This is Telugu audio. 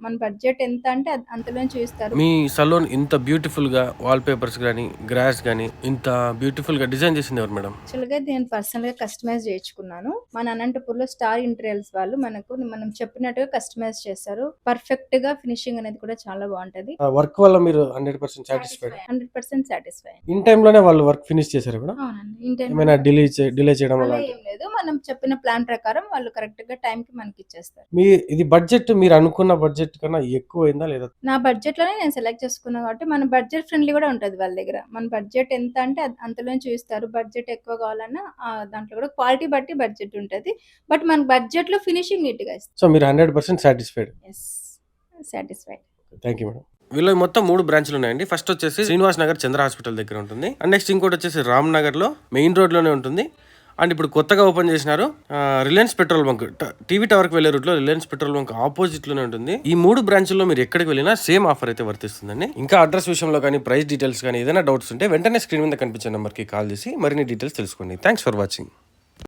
మన బడ్జెట్ ఎంత అంటే అంతలోనే చూయిస్తారు. మీ సలూన్ ఇంత బ్యూటిఫుల్ గా వాల్ పేపర్స్ గానీ గ్రాస్ గానీ ఇంత బ్యూటిఫుల్ గా డిజైన్ చేసింది ఎవరు మేడం? యాక్చువల్‌గా నేను పర్సనల్‌గా కస్టమైజ్ చేయించుకున్నాను. మన అనంతపూర్‌లో స్టార్ ఇంటీరియర్స్ వాళ్ళు మనం చెప్పినట్టుగా కస్టమైజ్ చేస్తారు. పర్ఫెక్ట్‌గా ఫినిషింగ్ అనేది కూడా చాలా బావుంటది. వర్క్ వల్ల మీరు 100% సాటిస్ఫైడ్? 100% సాటిస్ఫై. ఇన్ టైమ్ లోనే వాళ్ళు వర్క్ ఫినిష్ చేశారు మేడం? అవునండి. ఇన్ టైమ్ ఏమైనా డిలే చేయడం అలా అలాంటి? ఏం లేదు. మనం చెప్పిన ప్లాన్ ప్రకారం వాళ్ళు కరెక్ట్‌గా టైంకి మనకిచ్చేస్తారు. మీ ఇది బడ్జెట్ మీరు అనుకున్న బడ్జెట్ కన్నా ఎక్కువైందా లేదా? నా బడ్జెట్‌లోనే నేను సెలెక్ట్ చేసుకున్నా కాబట్టి మన బడ్జెట్ ఫ్రెండ్లీ కూడా ఉంటది వాళ్ళ దగ్గర. మన బడ్జెట్ ఎంత అంటే అంతలోనే చూయిస్తారు. బడ్జెట్ ఎక్కువ కావాలన్నా దాంట్లో కూడా క్వాలిటీ బట్టి బడ్జెట్ ఉంటది. బట్ మన బడ్జెట్‌లో ఫినిషింగ్ నీట్‌గా ఇస్తారు. సో మీరు 100% satisfied. Yes. Satisfied. Thank you madam. వీళ్ళు మొత్తం 3 బ్రాంచ్లు ఉన్నాయండి. ఫస్ట్ వచ్చేసి శ్రీనివాస్ నగర్ చంద్ర హాస్పిటల్ దగ్గర ఉంటుంది. అండ్ నెక్స్ట్ ఇంకోటి వచ్చేసి రామ్ నగర్ లో మెయిన్ రోడ్ లోనే ఉంటుంది. అండ్ ఇప్పుడు కొత్తగా ఓపెన్ చేసినారు Reliance petrol bunk, TV tower కి వెళ్లే రూట్ లో రిలయన్స్ పెట్రోల్ బంక్ ఆపోజిట్ లోనే ఉంటుంది. ఈ 3 బ్రాంచ్ల్లో మీరు ఎక్కడికి వెళ్ళినా సేమ్ ఆఫర్ అయితే వర్తిస్తుందండి. ఇంకా అడ్రస్ విషయంలో కానీ ప్రైస్ డీటెయిల్స్ కానీ ఏదైనా డౌట్స్ ఉంటే వెంటనే స్క్రీన్ మీద కనిపించే నెంబర్ కి కాల్ చేసి మరిన్ని డీటెయిల్స్ తెలుసుకోండి. Thanks for watching.